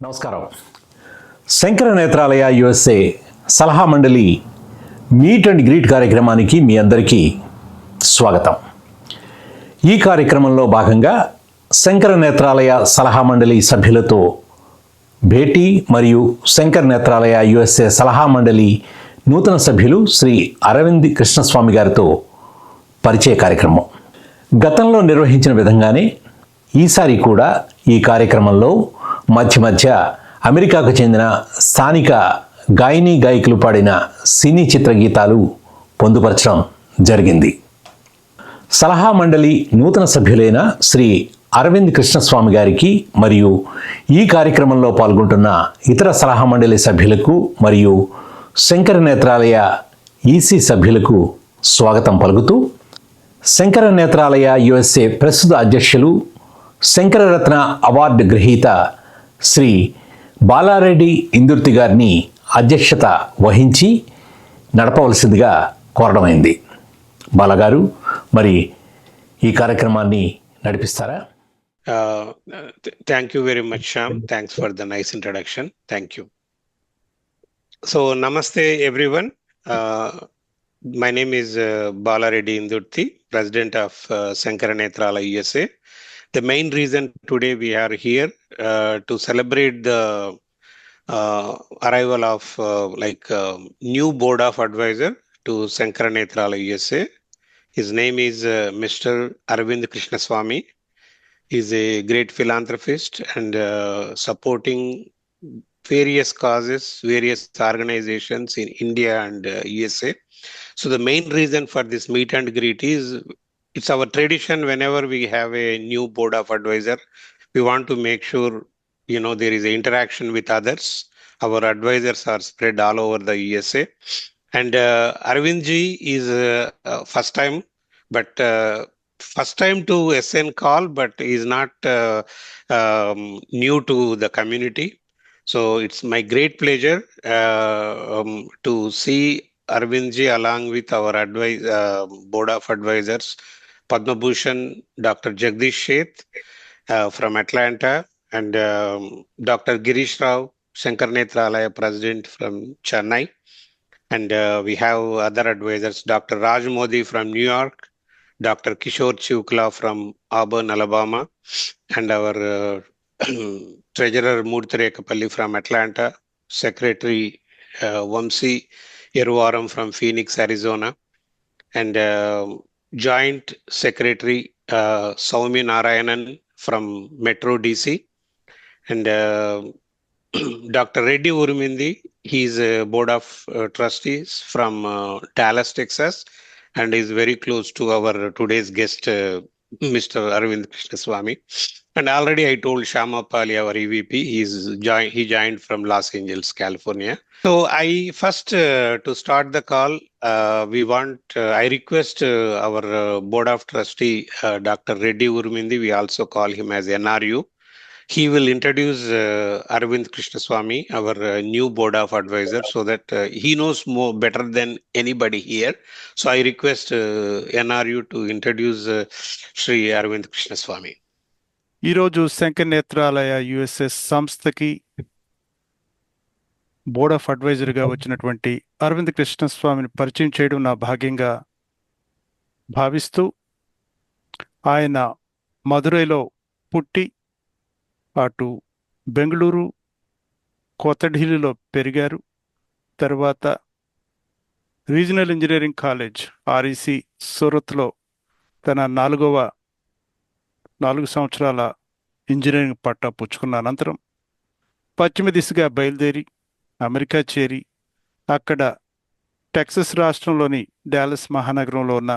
నమస్కారం. శంకర నేత్రాలయ యుఎస్ఏ సలహా మండలి మీట్ అండ్ గ్రీట్ కార్యక్రమానికి మీ అందరికీ స్వాగతం. ఈ కార్యక్రమంలో భాగంగా శంకర నేత్రాలయ సలహా మండలి సభ్యులతో భేటీ మరియు శంకర నేత్రాలయ యుఎస్ఏ సలహా మండలి నూతన సభ్యులు శ్రీ అరవింద్ కృష్ణస్వామి గారితో పరిచయ కార్యక్రమం. గతంలో నిర్వహించిన విధంగానే ఈసారి కూడా ఈ కార్యక్రమంలో మధ్య అమెరికాకు చెందిన స్థానిక గాయనీ గాయకులు పాడిన సినీ చిత్రగీతాలు పొందుపరచడం జరిగింది. సలహా మండలి నూతన సభ్యులైన శ్రీ అరవింద్ కృష్ణస్వామి గారికి మరియు ఈ కార్యక్రమంలో పాల్గొంటున్న ఇతర సలహా మండలి సభ్యులకు మరియు శంకర నేత్రాలయ ఈసీ సభ్యులకు స్వాగతం పలుకుతూ, శంకర నేత్రాలయ యుఎస్ఏ ప్రస్తుత అధ్యక్షులు శంకరరత్న అవార్డు గ్రహీత శ్రీ బాలారెడ్డి ఇందుర్తి గారిని అధ్యక్షత వహించి నడపవలసిందిగా కోరడమైంది. బాలగారు, మరి ఈ కార్యక్రమాన్ని నడిపిస్తారా? Thank you very much, Shyam. Thanks for the nice introduction. Thank you. So, namaste everyone. My name is Balareddy Indurthi, President of Sankara Nethralaya USA. The main reason today we are here to celebrate the arrival of new board of advisor to Sankara Nethralaya USA. His name is Mr. Arvind Krishnaswami. He is a great philanthropist and supporting various causes, various organizations in India and USA. So the main reason for this meet and greet is it's our tradition whenever we have a new board of advisor, we want to make sure, there is an interaction with others. Our advisors are spread all over the USA. And Arvind ji is first time to SN call, but is not new to the community. So it's my great pleasure to see Arvind ji along with our board of advisors, Padma Bhushan, Dr. Jagdish Sheth from Atlanta, and Dr. Girish Rao, Sankara Nethralaya President from Chennai. And we have other advisors, Dr. Raj Modi from New York, Dr. Kishore Chukla from Auburn, Alabama, and our Treasurer Murthy Rekapalli from Atlanta, Secretary Vamsi Yervaram from Phoenix, Arizona, and Joint Secretary Saumi Narayanan from Metro DC, and Dr. Reddy Urmindi, he is a board of trustees from Dallas, Texas, and is very close to our today's guest, Mr. Arvind Krishnaswami. And already I told Shyamapali, our EVP, he joined from Los Angeles, California. So I first, to start the call, I request our board of trustee, Dr. Reddy Urmindi, we also call him as NRU. He will introduce Arvind Krishnaswamy, our new board of advisors, so that he knows more better than anybody here. So I request NRU to introduce Sri Arvind Krishnaswamy. ఈరోజు Shankara Nethralaya USA సంస్థకి board of అడ్వైజర్గా వచ్చినటువంటి అరవింద్ కృష్ణస్వామిని పరిచయం చేయడం నా భాగ్యంగా భావిస్తూ, ఆయన మదురైలో పుట్టి అటు బెంగళూరు, కొత్తఢిల్లీలో పెరిగారు. తర్వాత రీజనల్ ఇంజనీరింగ్ కాలేజ్ ఆర్ఈసి సూరత్లో తన 4 సంవత్సరాల ఇంజనీరింగ్ పట్టా పుచ్చుకున్న అనంతరం పశ్చిమ దిశగా బయలుదేరి అమెరికా చేరి అక్కడ టెక్సస్ రాష్ట్రంలోని డాలస్ మహానగరంలో ఉన్న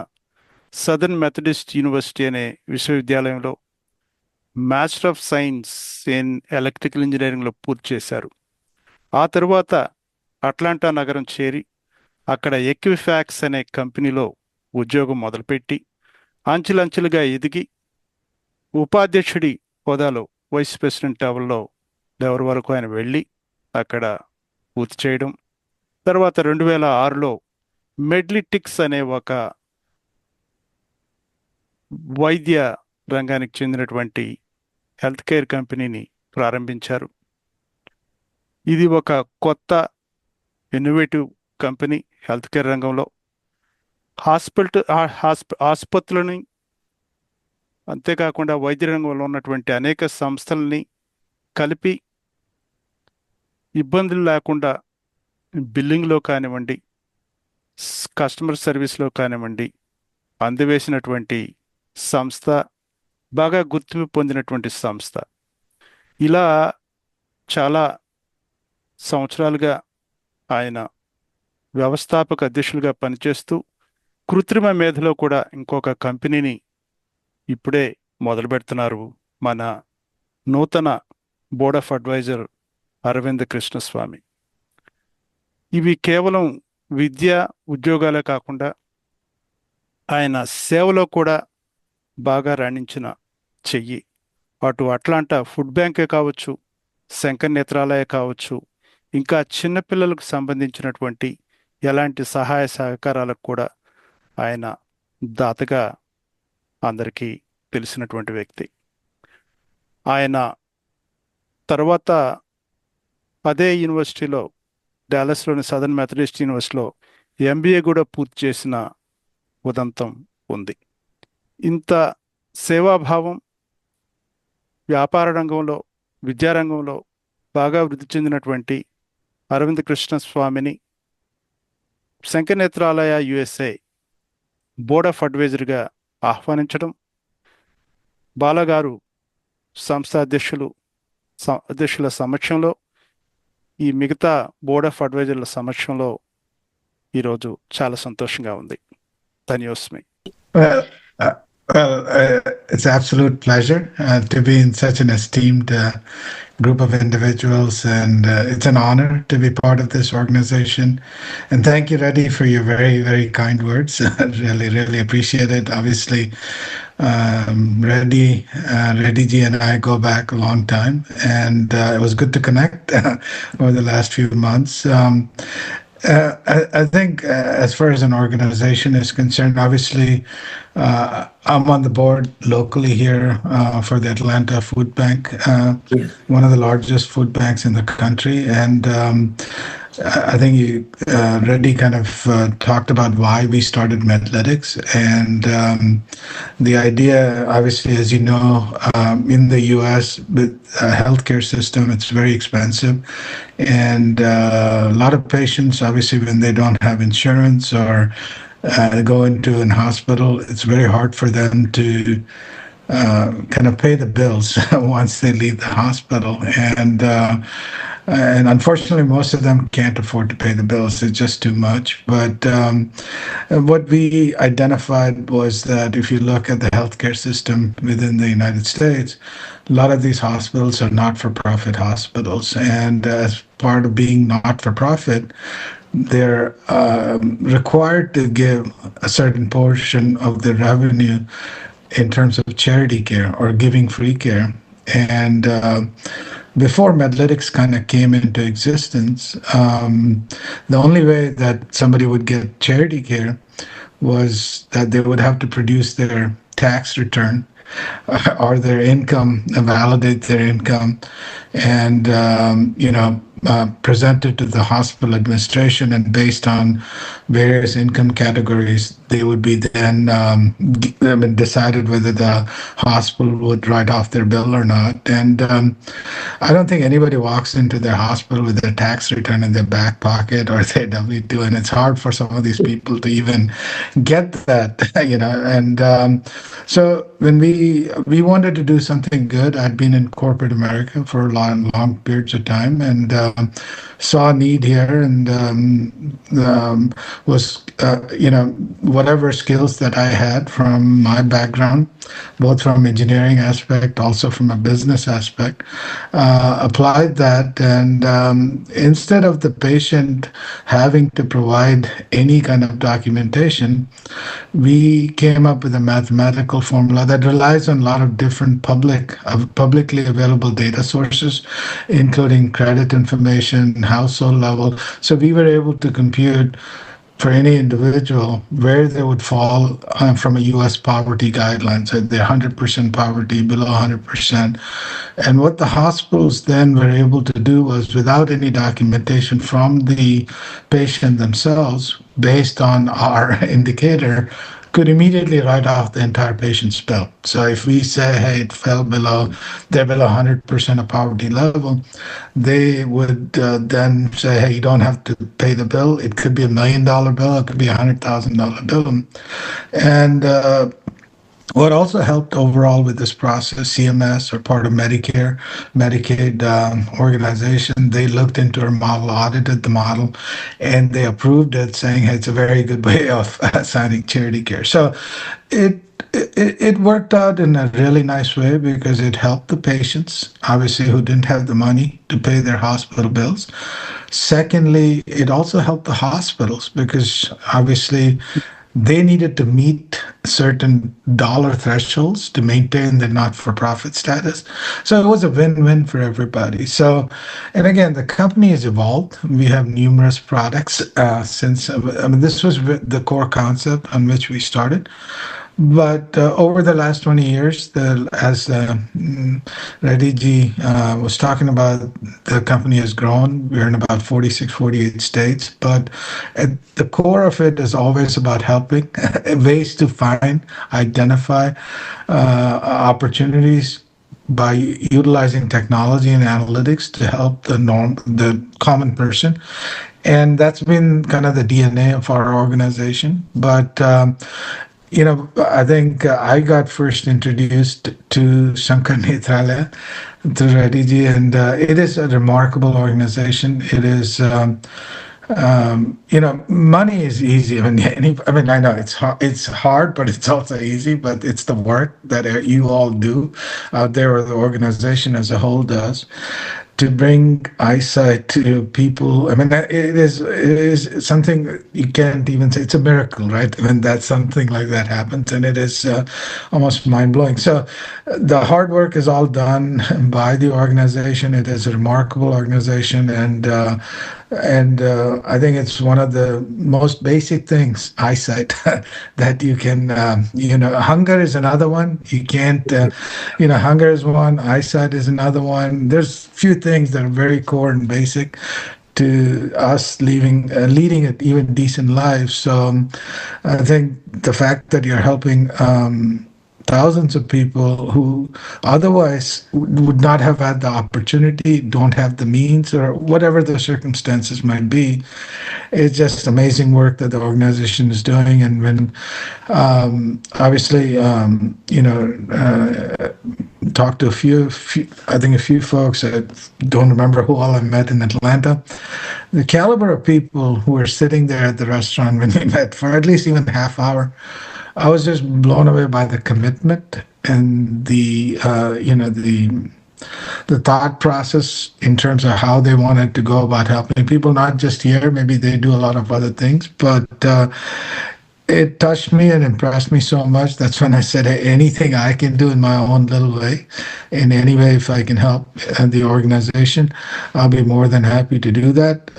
సదర్న్ మెథడిస్ట్ యూనివర్సిటీ అనే విశ్వవిద్యాలయంలో master of science in electrical ఇంజనీరింగ్లో పూర్తి చేశారు. ఆ తరువాత అట్లాంటా నగరం చేరి అక్కడ ఎక్విఫాక్స్ అనే కంపెనీలో ఉద్యోగం మొదలుపెట్టి అంచెలంచెలుగా ఎదిగి ఉపాధ్యక్షుడి హోదాలో వైస్ ప్రెసిడెంట్ లెవెల్ వరకు ఆయన వెళ్ళి అక్కడ పూర్తి చేయడం. తర్వాత 2006లో మెడ్లిటిక్స్ అనే ఒక వైద్య రంగానికి చెందినటువంటి హెల్త్ కేర్ కంపెనీని ప్రారంభించారు. ఇది ఒక కొత్త ఇన్నోవేటివ్ కంపెనీ హెల్త్ కేర్ రంగంలో. ఆసుపత్రులని, అంతేకాకుండా వైద్య రంగంలో ఉన్నటువంటి అనేక సంస్థలని కలిపి ఇబ్బందులు లేకుండా బిల్లింగ్లో కానివ్వండి, కస్టమర్ సర్వీస్లో కానివ్వండి అందవేసినటువంటి సంస్థ, బాగా గుర్తింపు పొందినటువంటి సంస్థ. ఇలా చాలా సంవత్సరాలుగా ఆయన వ్యవస్థాపక అధ్యక్షులుగా పనిచేస్తూ కృత్రిమ మేధలో కూడా ఇంకొక కంపెనీని ఇప్పుడే మొదలు పెడుతున్నారు మన నూతన board of advisor Aravind Krishnaswamy. ఇవి కేవలం విద్య ఉద్యోగాలే కాకుండా ఆయన సేవలో కూడా బాగా రాణించిన చెయ్యి. అటు అట్లాంటా ఫుడ్ బ్యాంకే కావచ్చు, శంకర నేత్రాలయ కావచ్చు, ఇంకా చిన్నపిల్లలకు సంబంధించినటువంటి ఎలాంటి సహాయ సహకారాలకు కూడా ఆయన దాతగా అందరికీ తెలిసినటువంటి వ్యక్తి. ఆయన తర్వాత అదే యూనివర్సిటీలో, డాలస్లోని సదర్న్ మెథడిస్ట్ యూనివర్సిటీలో ఎంబీఏ కూడా పూర్తి చేసిన ఉదంతం ఉంది. ఇంత సేవాభావం వ్యాపార రంగంలో, విద్యారంగంలో బాగా వృద్ధి చెందినటువంటి అరవింద్ కృష్ణస్వామిని Sankara Nethralaya USA board of అడ్వైజర్గా ఆహ్వానించడం, బాలగారు సంస్థ అధ్యక్షుల సమక్షంలో, ఈ మిగతా బోర్డ్ ఆఫ్ అడ్వైజర్ల సమక్షంలో ఈరోజు చాలా సంతోషంగా ఉంది. ధన్యోస్మి. Well, it's absolute pleasure to be in such an esteemed group of individuals, and it's an honor to be part of this organization. And thank you, Reddy, for your very, very kind words. Really, really appreciate it. Obviously, Reddy ji and I go back a long time, and it was good to connect over the last few months. I think as far as an organization is concerned, obviously, I'm on the board locally here for the Atlanta Food Bank, one of the largest food banks in the country. And I think Reddy kind of talked about why we started Medlytics. And the idea, obviously, as you know, in the US, with healthcare system, it's very expensive. And a lot of patients, obviously, when they don't have insurance or go into an hospital, it's very hard for them to kind of pay the bills once they leave the hospital. And unfortunately, most of them can't afford to pay the bills. It's just too much. But what we identified was that if you look at the healthcare system within the United States, a lot of these hospitals are not-for-profit hospitals. And as part of being not-for-profit, they're required to give a certain portion of the revenue in terms of charity care or giving free care. And before Medlytics kind of came into existence, the only way that somebody would get charity care was that they would have to produce their tax return or their income, validate their income, and present it to the hospital administration, and based on various income categories, they would be then decided whether the hospital would write off their bill or not. And I don't think anybody walks into their hospital with their tax return in their back pocket or their W-2, and it's hard for some of these people to even get that, And so when we wanted to do something good, I'd been in corporate America for long periods of time, and saw a need here, and was whatever skills that I had from my background, both from engineering aspect, also from a business aspect, applied that. And instead of the patient having to provide any kind of documentation, we came up with a mathematical formula that relies on a lot of different publicly available data sources, including credit information, household level. So we were able to compute for any individual where they would fall from a U.S. poverty guideline. So they're 100% poverty, below 100%. And what the hospitals then were able to do was, without any documentation from the patient themselves, based on our indicator, could immediately write off the entire patient's bill. So if we say, hey, it fell below, they're below 100% of poverty level, they would then say, hey, you don't have to pay the bill. It could be $1 million bill, it could be $100,000 bill. And what also helped overall with this process, CMS, or part of Medicare, Medicaid organization, they looked into our model, audited the model, and they approved it, saying, hey, it's a very good way of assigning charity care. So it worked out in a really nice way because it helped the patients, obviously, who didn't have the money to pay their hospital bills. Secondly, it also helped the hospitals because obviously they needed to meet certain dollar thresholds to maintain the not-for-profit status. So it was a win-win for everybody. So, and again, the company has evolved. We have numerous products since, this was the core concept on which we started. But over the last 20 years, as Reddy Ji was talking about, the company has grown. We're in about 46, 48 states. But at the core of it is always about helping, ways to find, identify opportunities by utilizing technology and analytics to help the common person. And that's been kind of the DNA of our organization. But I think I got first introduced to Sankara Nethralaya through Reddy Ji, and it is a remarkable organization. It is, money is easy. I know it's hard, but it's also easy. But it's the work that you all do out there, or the organization as a whole does, to bring eyesight to people. It is something you can't even say. It's a miracle, right? When something like that happens, and it is almost mind-blowing. So the hard work is all done by the organization. It is a remarkable organization, and I think it's one of the most basic things, eyesight, that you can, hunger is another one. You can't, hunger is one, eyesight is another one. There's few things that are very core and basic to us leading an even decent life. So I think the fact that you're helping thousands of people who otherwise would not have had the opportunity, don't have the means, or whatever the circumstances might be. It's just amazing work that the organization is doing. And when, obviously, talked to a few folks. I don't remember who all I met in Atlanta. The caliber of people who were sitting there at the restaurant when we met for at least even a half hour, I was just blown away by the commitment and the thought process in terms of how they wanted to go about helping people, not just here. Maybe they do a lot of other things, but it touched me and impressed me so much. That's when I said, hey, anything I can do in my own little way, in any way, if I can help the organization, I'll be more than happy to do that.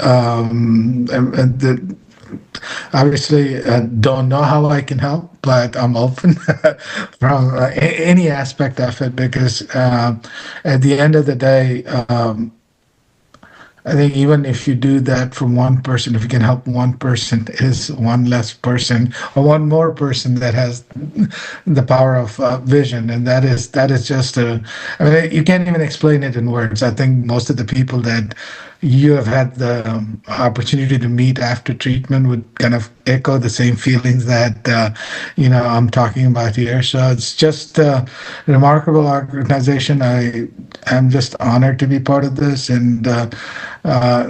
Obviously, I don't know how I can help, but I'm open from any aspect of it, because at the end of the day, I think even if you do that from one person, if you can help one person, is one less person or one more person that has the power of vision. And that is just you can't even explain it in words. I think most of the people that you have had the opportunity to meet after treatment would kind of echo the same feelings that I'm talking about here. So it's just a remarkable organization. I am just honored to be part of this, and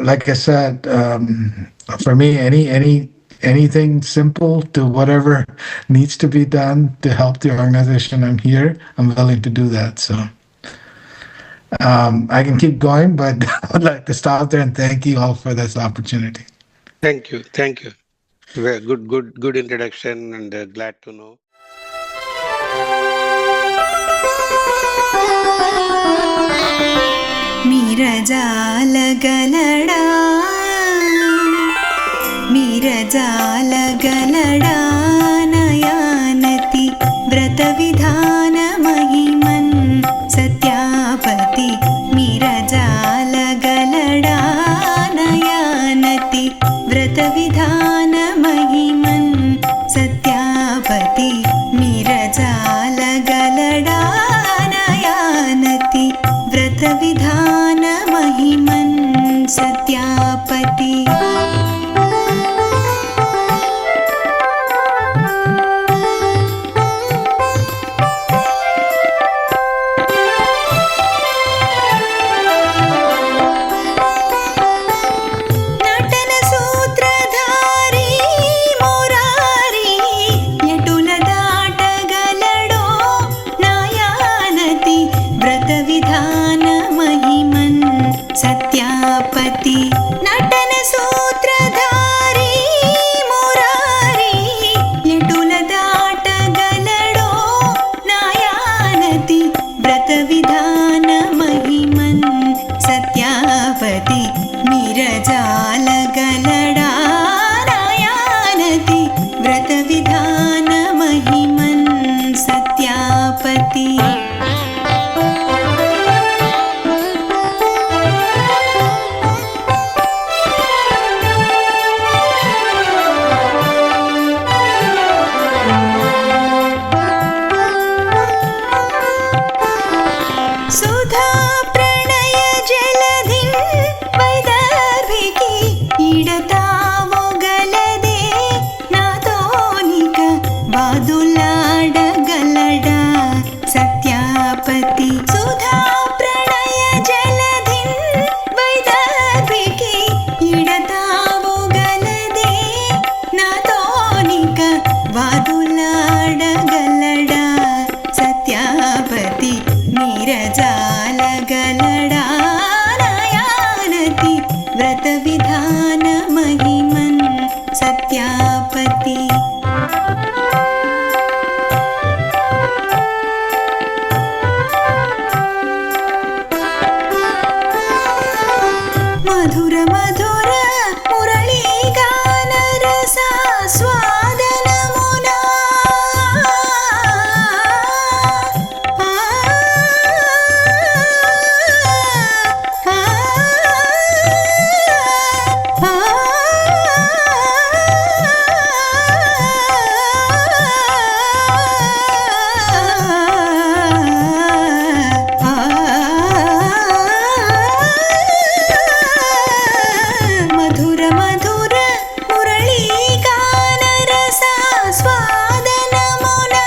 like I said, for me, anything simple to whatever needs to be done to help the organization, I'm here. I'm willing to do that. So. I can keep going, but I would like to stop there and thank you all for this opportunity. Thank you. Very good introduction, and glad to know. मीरजाल व्रतविधानमहिमन् सत्यापति मिरजालगलडानयानति व्रतविधानमहिमन् सत्यापति मिरजालगलडानयानति व्रतविधानमहिमन् सत्यापति सत्यापति नटन सूत्रधारी Murari यटुल दाटगलडो नायानति व्रत विधान महिमन् सत्यापति मिरजाल गलडा नायानति व्रत विधान महिमन् सत्यापति सुधा प्रणय जलधिं वैदर्भिकी इडतावोगलदे नातोनिक वादुलाडगलडा सत्यापति सुधा प्रणय जलधिं वैदर्भिकी इडतावोगलदे नातोनिक वादुलाडगलडा सत्यापति मिरजालगलडानयानति व्रतविधानमहिमन् सत्यापति मधुर मधुर मुरळीगानरसा स्वादनमुना मधुर मधुर मुरळीगानरसा स्वादनमुना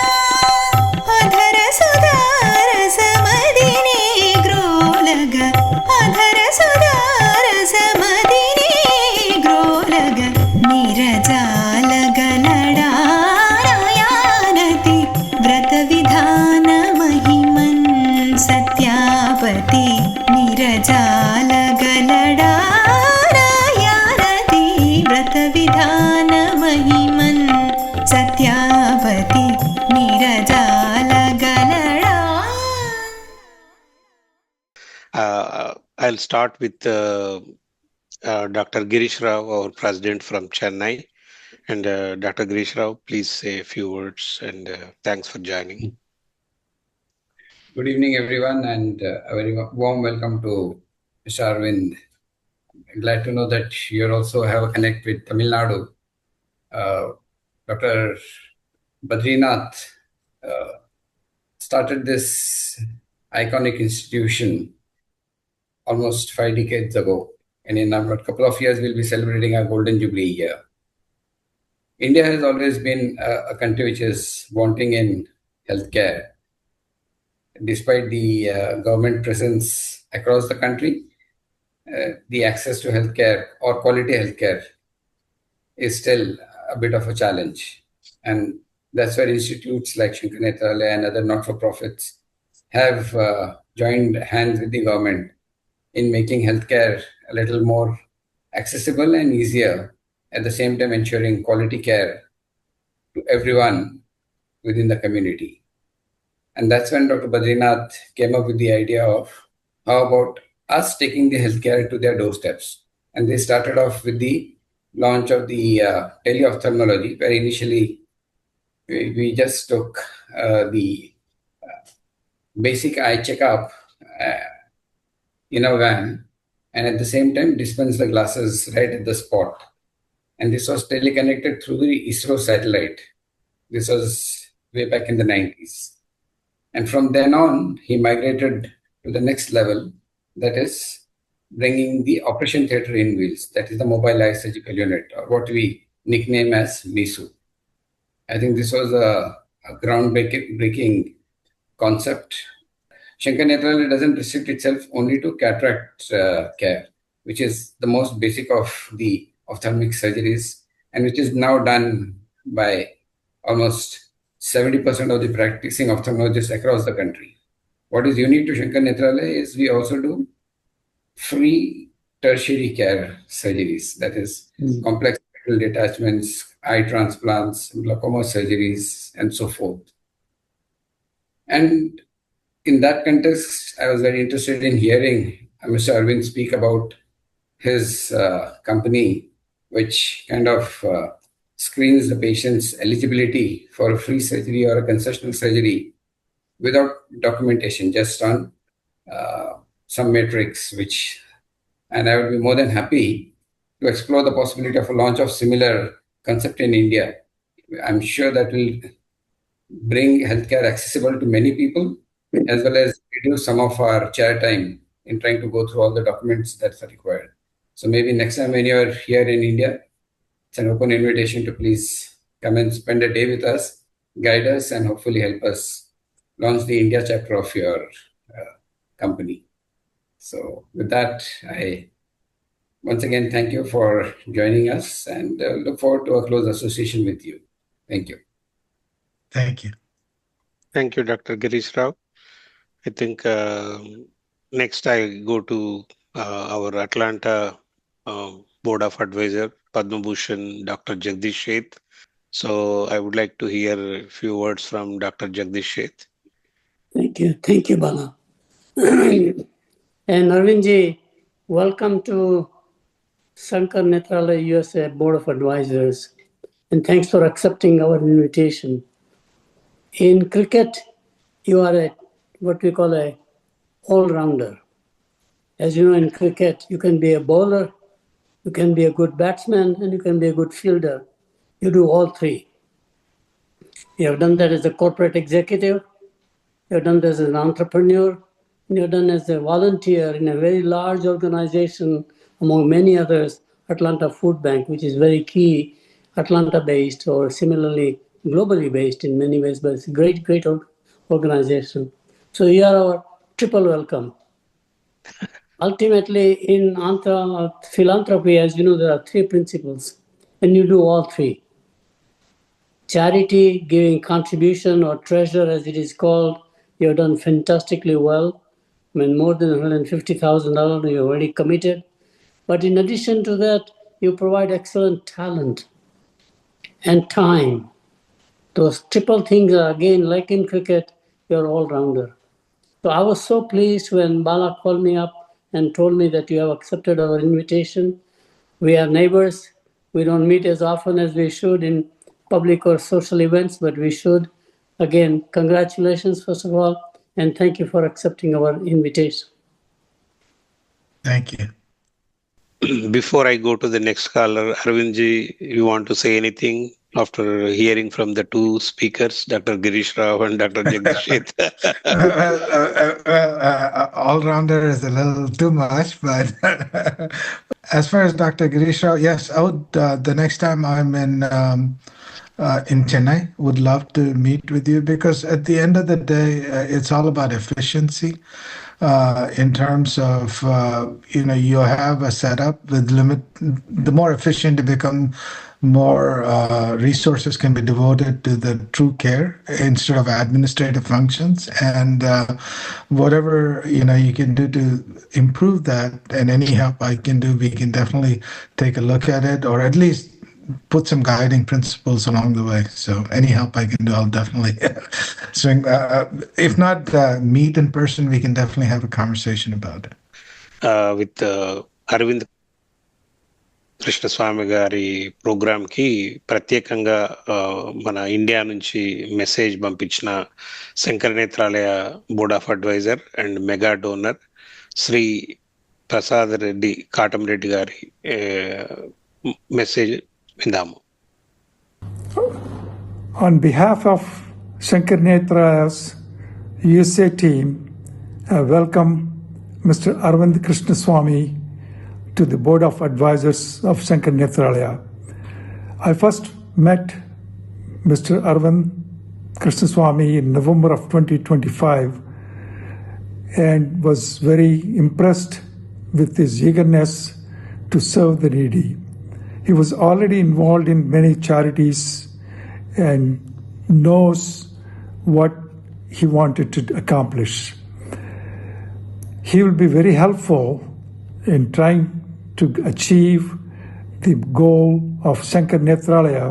अधर सुधारसमदिने ग्रोलग अधर सुधारसमदिने ग्रोलग मिरजालगलडानयानति व्रतविधानमहिमन् सत्यापति मिरजालगलडानयानति व्रतविधानमहिमन् सत्यापति मिरजालगलडा I'll start with Dr. Girish Rao, our president from Chennai. And Dr. Girish Rao, please say a few words and thanks for joining. Good evening, everyone, and a very warm welcome to Mr. Arvind. Glad to know that you also have a connect with Tamil Nadu. Dr. Badrinath started this iconic institution almost 5 decades ago. And in a couple of years, we'll be celebrating our Golden Jubilee year. India has always been a country which is wanting in healthcare. Despite the government presence across the country, the access to healthcare or quality healthcare is still a bit of a challenge. And that's where institutes like Sankara Nethralaya and other not-for-profits have joined hands with the government in making healthcare a little more accessible and easier, at the same time ensuring quality care to everyone within the community. And that's when Dr. Badrinath came up with the idea of how about us taking the healthcare to their doorsteps. And they started off with the launch of the teleophthalmology, where initially we just took the basic eye checkup in a van, and at the same time dispense the glasses right at the spot. And this was teleconnected through the ISRO satellite. This was way back in the 90s. And from then on, he migrated to the next level, that is bringing the operation theater in wheels, that is the mobile eye surgical unit, or what we nickname as MISU. I think this was a groundbreaking concept. Sankara Nethralaya doesn't restrict itself only to cataract care, which is the most basic of the ophthalmic surgeries, and which is now done by almost 70% of the practicing ophthalmologists across the country. What is unique to Sankara Nethralaya is we also do free tertiary care surgeries, that is complex retinal detachments, eye transplants, glaucoma surgeries, and so forth. And in that context, I was very interested in hearing Mr. Arvind speak about his company, which kind of screens the patient's eligibility for a free surgery or a concessional surgery without documentation, just on some metrics, and I would be more than happy to explore the possibility of a launch of similar concept in India. I'm sure that will bring healthcare accessible to many people, as well as reduce some of our chair time in trying to go through all the documents that are required. So maybe next time when you're here in India, it's an open invitation to please come and spend a day with us, guide us, and hopefully help us launch the India chapter of your company. So with that, I once again thank you for joining us, and look forward to a close association with you. Thank you. Thank you. Thank you, Dr. Girish Rao. I think next I go to our Atlanta Board of Advisor, Padma Bhushan, Dr. Jagdish Sheth. So I would like to hear a few words from Dr. Jagdish Sheth. Thank you, Bala. And Arvindji, welcome to Sankara Nethralaya USA Board of Advisors, and thanks for accepting our invitation. In cricket, you are what we call a all-rounder. As you know, in cricket, you can be a bowler, you can be a good batsman, and you can be a good fielder. You do all three. You have done that as a corporate executive, you have done this as an entrepreneur, and you have done as a volunteer in a very large organization, among many others, Atlanta Food Bank, which is very key, Atlanta-based or similarly globally based in many ways, but it's a great organization. So you are our triple welcome. Ultimately, in philanthropy, as you know, there are three principles, and you do all three. Charity, giving contribution or treasure, as it is called, you have done fantastically well. I mean, more than $150,000 you already committed. But in addition to that, you provide excellent talent and time. Those triple things are, again, like in cricket, you're all-rounder. So I was so pleased when Bala called me up and told me that you have accepted our invitation. We are neighbors. We don't meet as often as we should in public or social events, but we should. Again, congratulations, first of all, and thank you for accepting our invitation. Thank you. Before I go to the next caller, Arvindji, you want to say anything after hearing from the two speakers, Dr. Girish Rao and Dr. Jagdish Sheth? All-rounder is a little too much, but as far as Dr. Girish Rao, yes, I would, the next time I'm in Chennai, would love to meet with you, because at the end of the day, it's all about efficiency. In terms of, you have a setup with the more efficient you become, more resources can be devoted to the true care instead of administrative functions. And whatever, you can do to improve that, and any help I can do, we can definitely take a look at it, or at least put some guiding principles along the way. So any help I can do, I'll definitely swing. If not meet in person, we can definitely have a conversation about it. With Arvind. Krishnaswamy గారి ప్రోగ్రాంకి ప్రత్యేకంగా మన India నుంచి message పంపించిన Sankara Nethralaya board of advisor and mega donor Shri Prasad Reddy Katamreddy గారి message విందాము. On behalf of Sankara Nethralaya's USA team, I welcome Mr. Arvind Krishnaswami to the Board of Advisors of Sankara Nethralaya. I first met Mr. Arvind Krishnaswami in November of 2025 and was very impressed with his eagerness to serve the needy. He was already involved in many charities and knows what he wanted to accomplish. He will be very helpful in trying to achieve the goal of Sankara Nethralaya,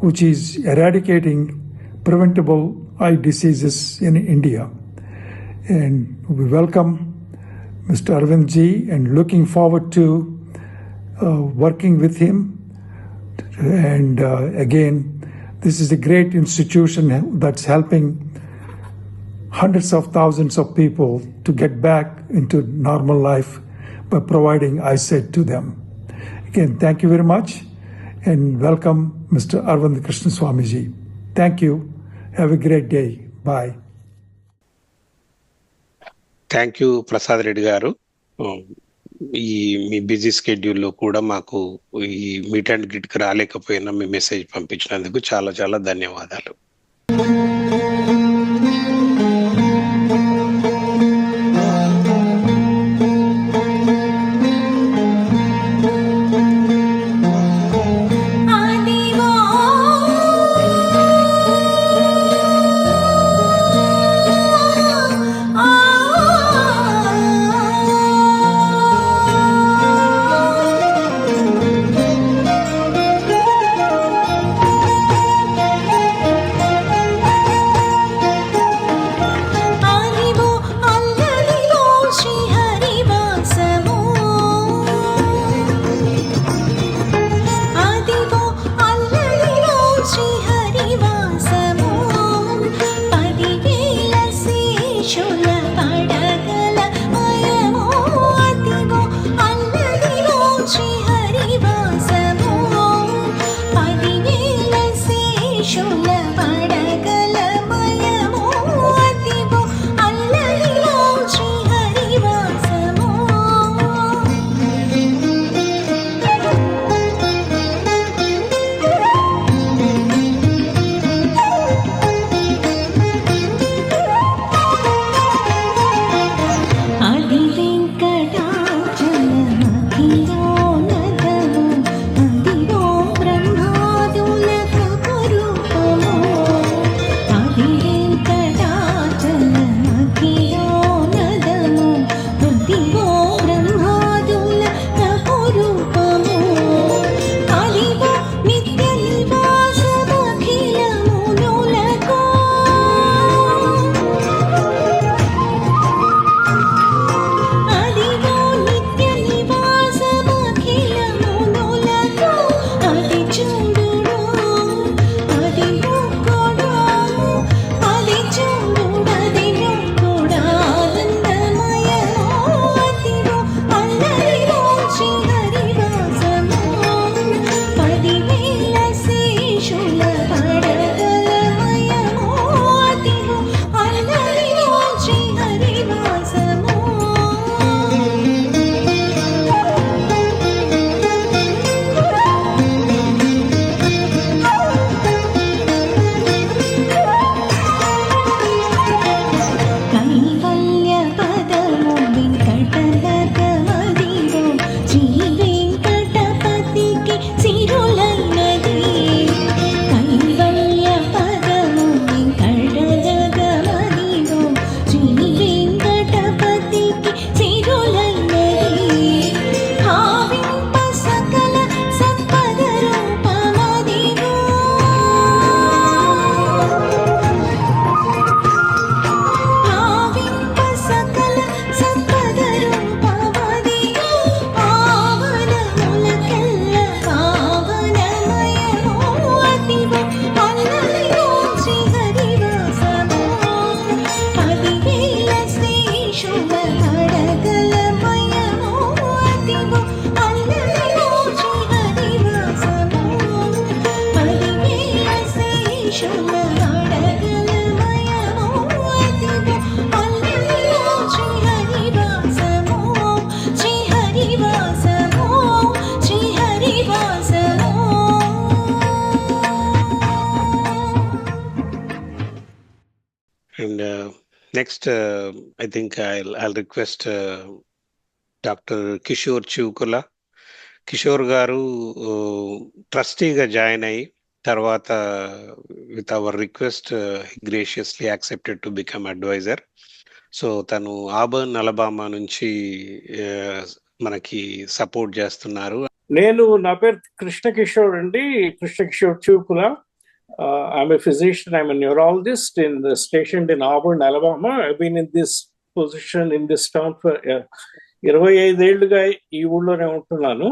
which is eradicating preventable eye diseases in India. And we welcome Mr. Arvind ji and looking forward to working with him. And again, this is a great institution that's helping hundreds of thousands of people to get back into normal life by providing eyesight to them. Again, thank you very much and welcome Mr. Arvind Krishnaswami ji. Thank you. Have a great day. Bye. Thank you Prasad Reddy గారు. ఈ మీ busy స్కెడ్యూల్లో కూడా మాకు ఈ meet and గ్రీట్కి రాలేకపోయినా me message పంపించినందుకు చాలా చాలా ధన్యవాదాలు. And next, I think I'll request Dr. Kishore Chukula. Kishore గారు ట్రస్టీగా join అయ్యి తర్వాత with our request graciously accepted to become advisor. So తను ఆబర్న్ అలబామా నుంచి మనకి సపోర్ట్ చేస్తున్నారు. నా పేరు కృష్ణకిషోర్ అండి, Krishna Kishore చూకుల. I'm a physician, I'm a neurologist stationed in Auburn, Alabama. I've been in this position in this town for 25 ఏళ్ళుగా ఈ ఊళ్ళోనే ఉంటున్నాను.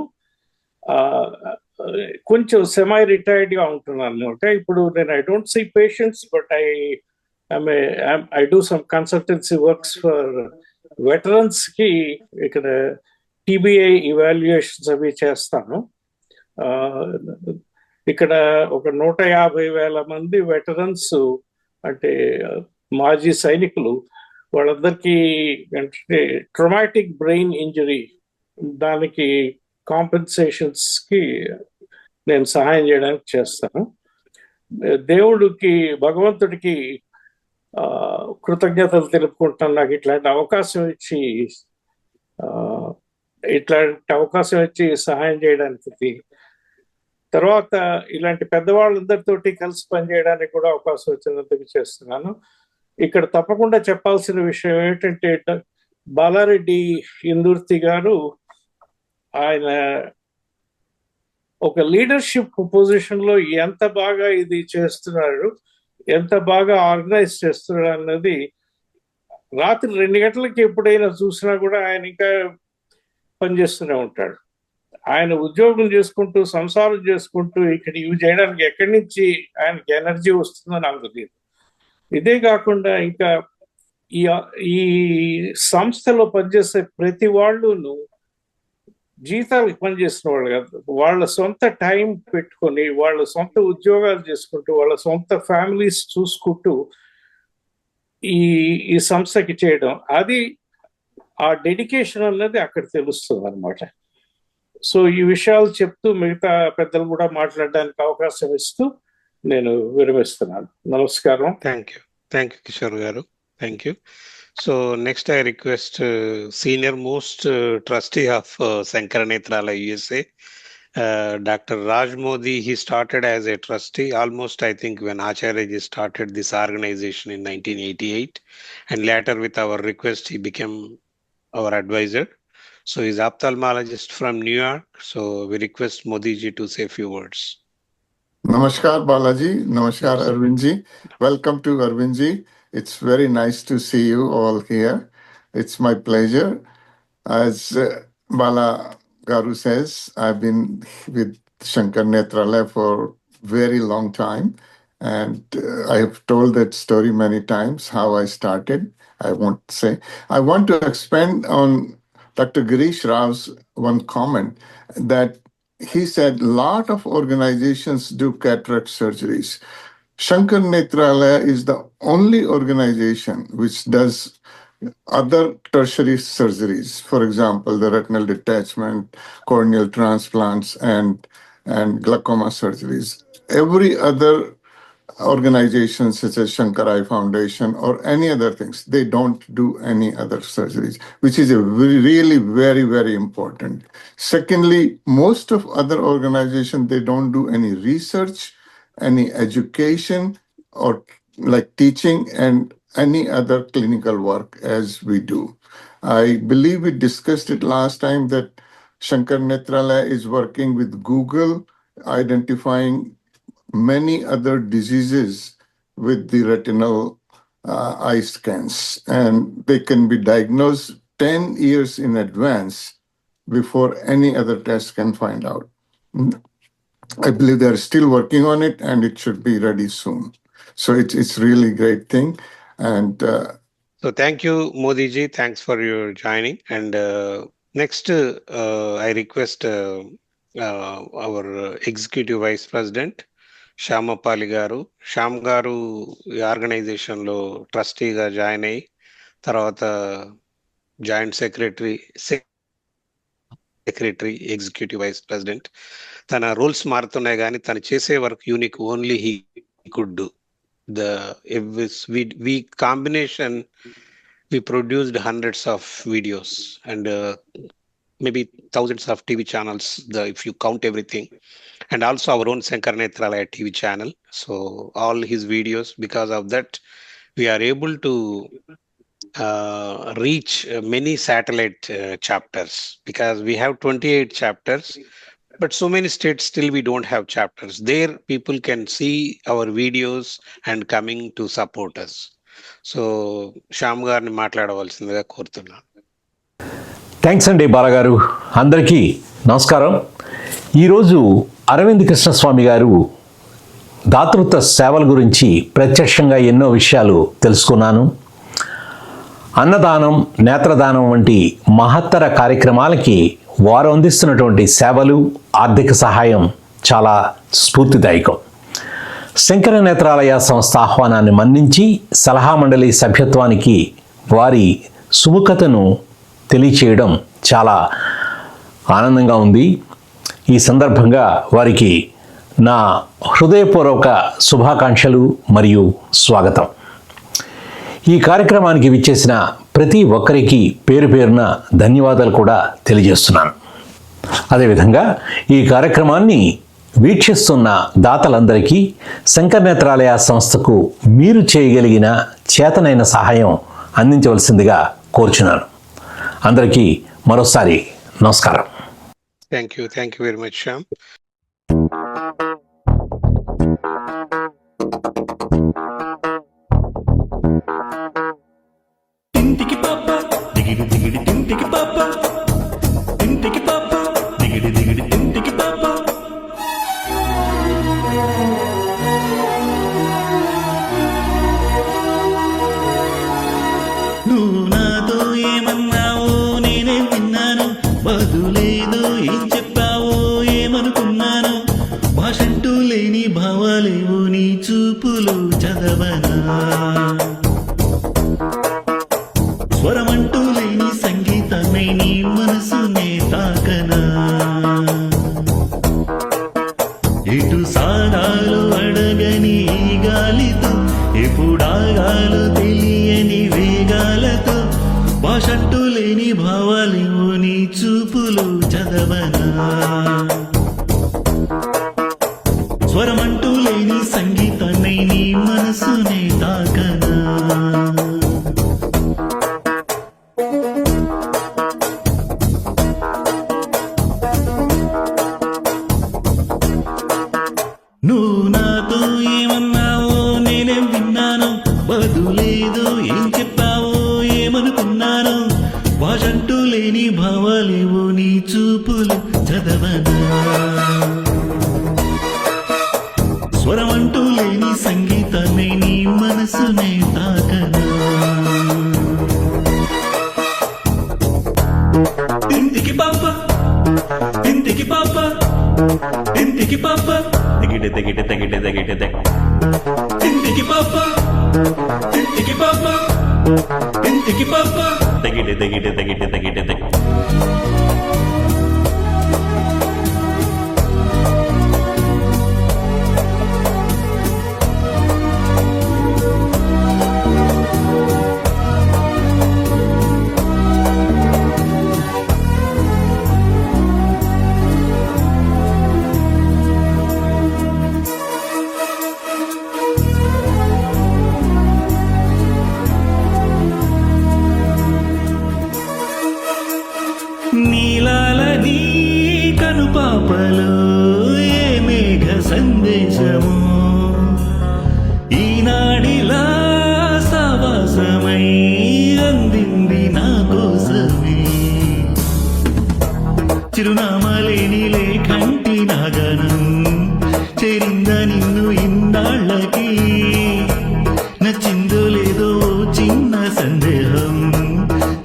కొంచెం సెమై రిటైర్డ్గా ఉంటున్నాను అనమాట. ఇప్పుడు నేను I don't see patients, but I do some consultancy works for వెటరన్స్కి. ఇక్కడ టీబీఐ ఇవాల్యుయేషన్స్ అవి చేస్తాను. ఇక్కడ ఒక 150,000 మంది వెటరన్స్, అంటే మాజీ సైనికులు, వాళ్ళందరికీ అంటే ట్రమాటిక్ బ్రెయిన్ ఇంజరీ, దానికి కాంపెన్సేషన్స్కి నేను సహాయం చేయడానికి చేస్తాను. దేవుడికి, భగవంతుడికి కృతజ్ఞతలు తెలుపుకుంటాను నాకు ఇట్లాంటి అవకాశం ఇచ్చి సహాయం చేయడానికి. తర్వాత ఇలాంటి పెద్దవాళ్ళందరితోటి కలిసి పనిచేయడానికి కూడా అవకాశం వచ్చినందుకు చేస్తున్నాను. ఇక్కడ తప్పకుండా చెప్పాల్సిన విషయం ఏంటంటే, బాలారెడ్డి ఇందుర్తి గారు ఆయన ఒక లీడర్షిప్ పొజిషన్ లో ఎంత బాగా ఇది చేస్తున్నాడు, ఎంత బాగా ఆర్గనైజ్ చేస్తున్నాడు అన్నది రాత్రి 2 గంటలకి ఎప్పుడైనా చూసినా కూడా ఆయన ఇంకా పనిచేస్తూనే ఉంటాడు. ఆయన ఉద్యోగం చేసుకుంటూ, సంసారం చేసుకుంటూ ఇక్కడ ఇవి చేయడానికి ఎక్కడి నుంచి ఆయనకి ఎనర్జీ వస్తుందో నాకు తెలియదు. ఇదే కాకుండా ఇంకా ఈ సంస్థలో పనిచేసే ప్రతి వాళ్ళును జీతాలకు పనిచేసిన వాళ్ళు కాదు, వాళ్ళ సొంత టైం పెట్టుకొని, వాళ్ళ సొంత ఉద్యోగాలు చేసుకుంటూ, వాళ్ళ సొంత ఫ్యామిలీస్ చూసుకుంటూ ఈ సంస్థకి చేయడం, అది ఆ డెడికేషన్ అన్నది అక్కడ తెలుస్తుంది అనమాట. సో ఈ విషయాలు చెప్తూ మిగతా పెద్దలు కూడా మాట్లాడడానికి అవకాశం ఇస్తూ నేను విరమిస్తున్నాను. నమస్కారం. థ్యాంక్ యూ కిషోర్ గారు, thank you. So next I request senior most trustee of Sankara Nethralaya USA, Dr. Raj Modi. He started as a trustee almost, I think, when Acharya started this organization in 1988, and later with our request he became our advisor. So he's ophthalmologist from New York. So we request Modi ji to say a few words. Namaskar Balaji, namaskar Arvind ji. Welcome to Arvind ji. It's very nice to see you all here. It's my pleasure. As Bala Garu says, I've been with Sankara Nethralaya for very long time, and I have told that story many times, how I started. I won't say. I want to expand on Dr. Girish Rao's one comment that he said a lot of organizations do cataract surgeries. Sankara Nethralaya is the only organization which does other tertiary surgeries. For example, the retinal detachment, corneal transplants, and glaucoma surgeries. Every other organizations such as Shankar Eye Foundation or any other things, they don't do any other surgeries, which is really very, very important. Secondly, most of other organizations, they don't do any research, any education, or like teaching and any other clinical work as we do. I believe we discussed it last time that Sankara Nethralaya is working with Google, identifying many other diseases with the retinal eye scans, and they can be diagnosed 10 years in advance before any other test can find out. I believe they're still working on it, and it should be ready soon. So it's really great thing. And so thank you, Modi ji. Thanks for your joining. And next, I request our Executive Vice President, Shyamapali గారు. శ్యామ్ గారు ఈ ఆర్గనైజేషన్లో ట్రస్టీగా join అయ్యి తర్వాత joint secretary, executive vice president. తన rules మారుతున్నాయి కానీ తను చేసే work unique, only he could do. We combination, we produced hundreds of videos and maybe thousands of TV channels, if you count everything, and also our own Sankara Nethralaya TV channel. So all his videos, because of that, we are able to reach many satellite chapters, because we have 28 chapters, but so many states still we don't have chapters. There people can see our videos and coming to support us. So Shyam గారిని మాట్లాడవలసిందిగా కోరుతున్నాను. Thanks అండి బాలగారు. అందరికీ నమస్కారం. ఈరోజు అరవింద్ కృష్ణస్వామి గారు దాతృత్వ సేవల గురించి ప్రత్యక్షంగా ఎన్నో విషయాలు తెలుసుకున్నాను. అన్నదానం, నేత్రదానం వంటి మహత్తర కార్యక్రమాలకి వారు అందిస్తున్నటువంటి సేవలు, ఆర్థిక సహాయం చాలా స్ఫూర్తిదాయకం. శంకర నేత్రాలయ సంస్థ ఆహ్వానాన్ని మన్నించి సలహా మండలి సభ్యత్వానికి వారి సుముఖతను తెలియచేయడం చాలా ఆనందంగా ఉంది. ఈ సందర్భంగా వారికి నా హృదయపూర్వక శుభాకాంక్షలు మరియు స్వాగతం. ఈ కార్యక్రమానికి విచ్చేసిన ప్రతి ఒక్కరికి పేరు పేరున ధన్యవాదాలు కూడా తెలియజేస్తున్నాను. అదేవిధంగా ఈ కార్యక్రమాన్ని వీక్షిస్తున్న దాతలందరికీ శంకర నేత్రాలయ సంస్థకు మీరు చేయగలిగిన చేతనైన సహాయం అందించవలసిందిగా కోరుచున్నాను. అందరికీ మరోసారి నమస్కారం. Thank you very much Shyam. నువ్వు నాతో ఏమన్నావో నేనే విన్నాను, బదులేదో ఏం చెప్పావో ఏమనుకున్నాను. భాషంటూ లేని భావాలేవో నీ చూపులు చదవనా, స్వరమంటూ లేని సంగీతమే నీ మనసునే తాకనా. ఎటు సాగాలో అడగని ఈ గాలితో, ఎప్పుడాగాలో తెలియని వేగాలతో, భాషంటూ లేని భావాలేవో నీ చూపులు చదవనా, స్వరమంటూ లేని సంగీతాన్ని నీ మనసునే తాకనా. నువ్వు నాతో ఏమన్నావో నేనేం విన్నాను, బదులేదో ఏం చెప్పావో ఏమనుకున్నాను. భాషంటూ లేని భావాలేవో నీ చూపులు చదవనా, స్వరమంటూ లేని సంగీతాన్ని నీ మనసునే తాకనా. ఇంటికి పాప, ఇంటికి పాప, ఇంటికి పాప, దిగిటే దిగిటే దిగిటే దిగిటే దిగ. ఇంటికి పాప, ఇంటికి పాప, ఇంటికి పాప, దిగిటే దిగిటే దిగిటే దిగిటే దిగ. నీలాలని కనుపాపలో ఏ మేఘ సందేశము, ఈనాడిలా సావాసమై అందింది నా కోసమే. చిరునామాలేని లేఖంటి నాగనం చేరిందా నిన్ను ఇన్నాళ్ళకి. నచ్చిందో లేదో చిన్న సందేహం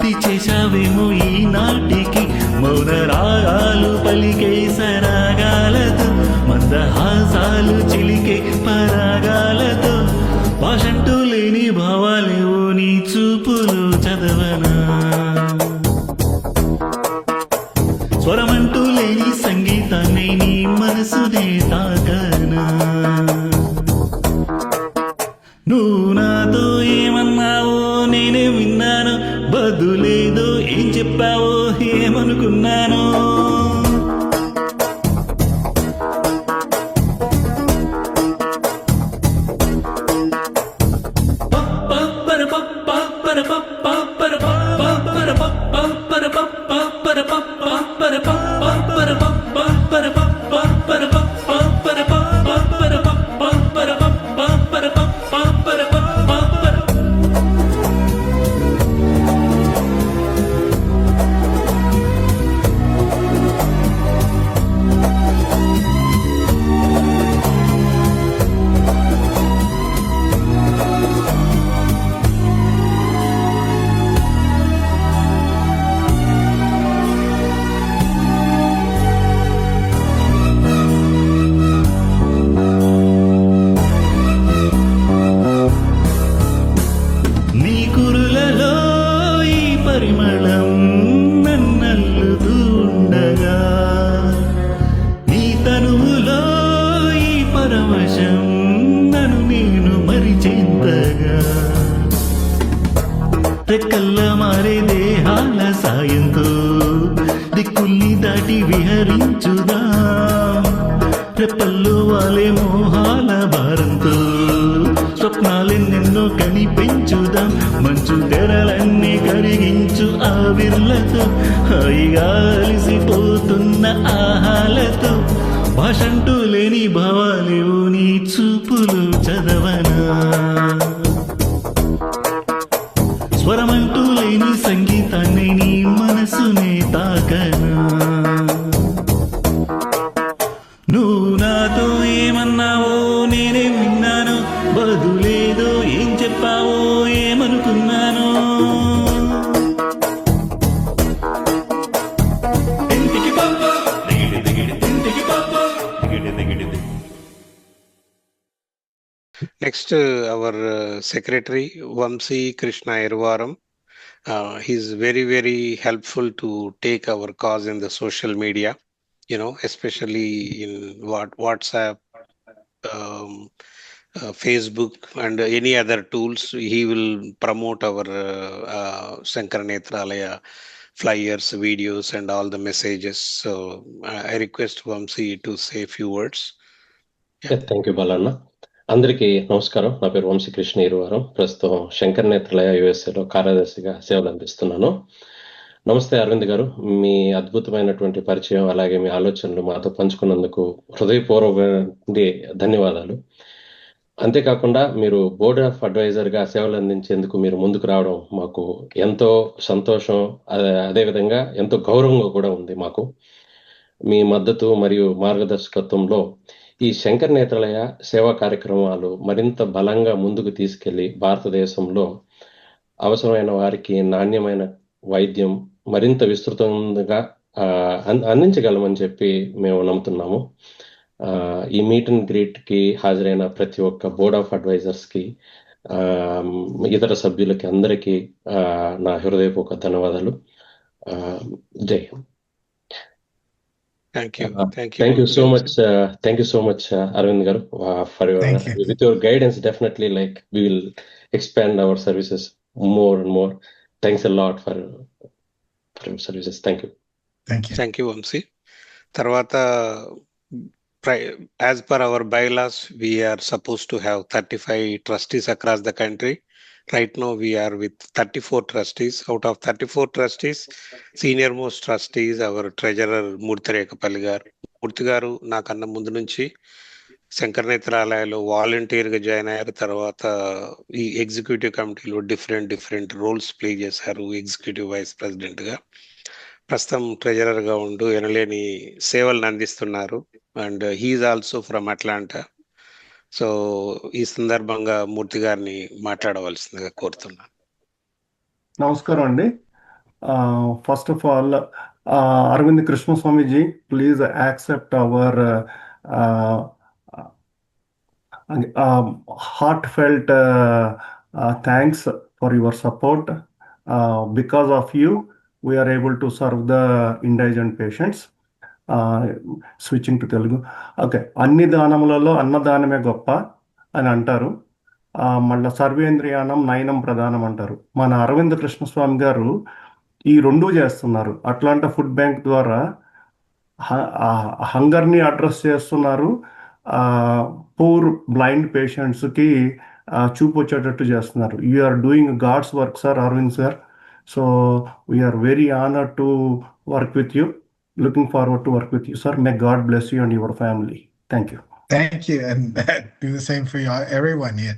తీచేశావేమో ఈనాటికి. మౌన రాగాలు పలికే సరాగాలతో, మందహాసాలు చిలికే పరాగాలతో, భాషంటూ లేని భావాలేవో నీ చూపులు చదవనా, స్వరమంటూ లేని సంగీతాన్ని నీ మనసునే తాకనా. బదులేదో ఏం చెప్పావో ఏమనుకున్నాను. నీ కురులలో ఈ పరిమళం నన్నల్లుతూ ఉండగా, నీ తనువులో ఈ పరవశం నన్ను నేను మరిచేంతగా, రెక్కల్ల మారే దేహాల సాయంతో దిక్కుల్ని దాటి విహరించుదా, రెప్పల్లో వాలే మోహాల భారంతో స్వప్నాలెన్నెన్నో కనిపించుదాం, మంచు తెరలన్నీ కరిగించు ఆవిర్లతో, హాయిగా అలిసిపోతున్న ఆహాలతో, భాషంటూ లేని భావాలేవు నీ చూపులు చదవనా, స్వరమంటూ లేని సంగీతాన్ని నీ మనసునే తాకనా, నువ్వు నాతో ఏమన్నావో నేనే విన్నాను, బదులేదో ఏం చెప్పావో ఏమనుకున్నాను. ఇంటికి పాప దిగిడి దిగిడి ఇంటికి పాప Digidi Digidi. Next, our secretary Vamsi Krishna Irvaram. He's very, very helpful to take our cause in the social media, especially in WhatsApp, Facebook, and any other tools. He will promote our Sankara Nethralaya flyers, videos, and all the messages. So I request Vamsi to say a few words. Thank you బాలన్న. అందరికీ నమస్కారం. నా పేరు వంశీ కృష్ణ ఇరువారం. ప్రస్తుతం శంకర నేత్రాలయ యుఎస్ఏలో కార్యదర్శిగా సేవలు అందిస్తున్నాను. నమస్తే అరవింద్ గారు, మీ అద్భుతమైనటువంటి పరిచయం అలాగే మీ ఆలోచనలు మాతో పంచుకున్నందుకు హృదయపూర్వకంగా ధన్యవాదాలు. అంతేకాకుండా మీరు బోర్డ్ ఆఫ్ అడ్వైజర్గా సేవలు అందించేందుకు మీరు ముందుకు రావడం మాకు ఎంతో సంతోషం, అదేవిధంగా ఎంతో గౌరవంగా కూడా ఉంది మాకు. మీ మద్దతు మరియు మార్గదర్శకత్వంలో ఈ శంకర నేత్రాలయ సేవా కార్యక్రమాలు మరింత బలంగా ముందుకు తీసుకెళ్లి భారతదేశంలో అవసరమైన వారికి నాణ్యమైన వైద్యం మరింత విస్తృతంగా అందించగలమని చెప్పి మేము నమ్ముతున్నాము. ఈ మీట్ అండ్ గ్రీట్ కి హాజరైన ప్రతి ఒక్క బోర్డ్ ఆఫ్ అడ్వైజర్స్ కి, ఇతర సభ్యులకి అందరికీ నా హృదయపూర్వక ధన్యవాదాలు. జై Hind. Thank you. Thank you so much. Thank you so much, Arvind garu, for your with your guidance. Definitely, like we will expand our services more and more. Thanks a lot for your services. Thank you. Thank you, Vamsi. Tarvata, as per our bylaws, we are supposed to have 35 trustees across the country. Right now, we are with 34 trustees. Out of 34 trustees, senior most trustees, our treasurer Murthy Rekapalli garu. Murthy garu nakanna mundu nunchi Shankara నేత్రాలయలో వాలంటీర్గా join అయ్యారు. తర్వాత ఈ executive కమిటీలో different roles play చేశారు. Executive vice ప్రెసిడెంట్గా, ప్రస్తుతం ట్రెజరర్గా ఉంటూ ఎనలేని సేవలను అందిస్తున్నారు. And he's also from Atlanta. So ఈ సందర్భంగా మూర్తి గారిని మాట్లాడవలసిందిగా కోరుతున్నాను. నమస్కారం అండి. First of all, Aravind Krishnaswamiji, please accept our heartfelt thanks for your support. Because of you, we are able to serve the indigent patients. Switching to Telugu. Okay. అన్ని దానములలో అన్నదానమే గొప్ప అని అంటారు. మళ్ళీ సర్వేంద్రియానం నయనం ప్రధానం అంటారు. మన అరవింద్ కృష్ణస్వామి గారు ఈ రెండూ చేస్తున్నారు. అట్లాంటా ఫుడ్ బ్యాంక్ ద్వారా హంగర్ని అడ్రస్ చేస్తున్నారు. పూర్ బ్లైండ్ పేషెంట్స్కి చూపు వచ్చేటట్టు చేస్తున్నారు. You are doing god's work sir Arvind sir. So we are very honoured to work with you. Looking forward to work with you, sir. May God bless you and your family. Thank you. Thank you, and do the same for you, everyone here.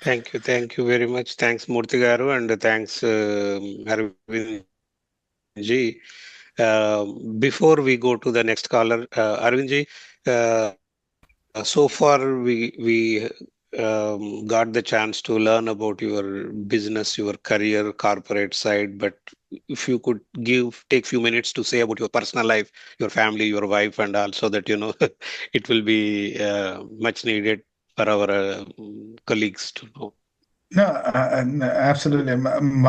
Thank you very much. Thanks, Murthy Garu, and thanks, Arvind ji. Before we go to the next caller, Arvind ji, so far we got the chance to learn about your business, your career, corporate side, but if you could take few minutes to say about your personal life, your family, your wife, and also that, you know, it will be much needed for our colleagues to know. No, absolutely.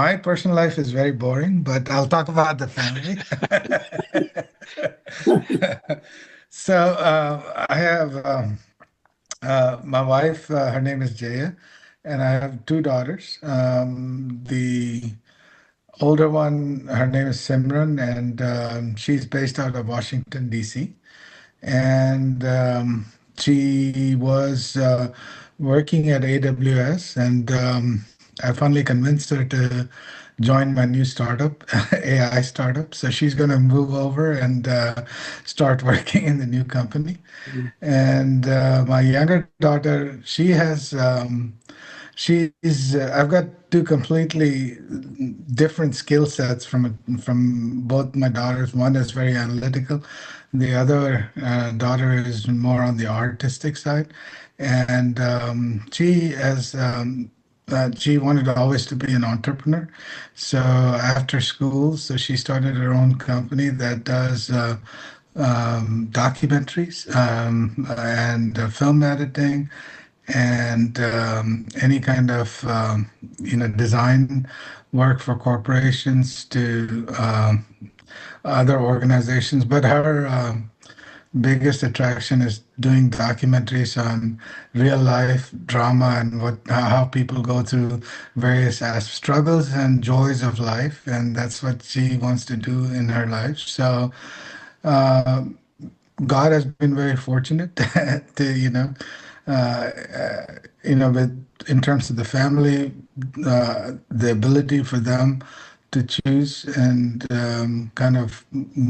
My personal life is very boring, but I'll talk about the family. So I have my wife, her name is Jaya, and I have 2 daughters. The older one, her name is Simran, and she's based out of Washington, D.C. And she was working at AWS, and I finally convinced her to join my new startup, AI startup. So she's going to move over and start working in the new company. And my younger daughter, she has I've got 2 completely different skill sets from both my daughters. One is very analytical, the other daughter is more on the artistic side, and she wanted always to be an entrepreneur. So after school, she started her own company that does documentaries and film editing, and any kind of design work for corporations to other organizations. But her biggest attraction is doing documentaries on real life drama and how people go through various struggles and joys of life, and that's what she wants to do in her life. So God has been very fortunate to with in terms of the family, the ability for them to choose and kind of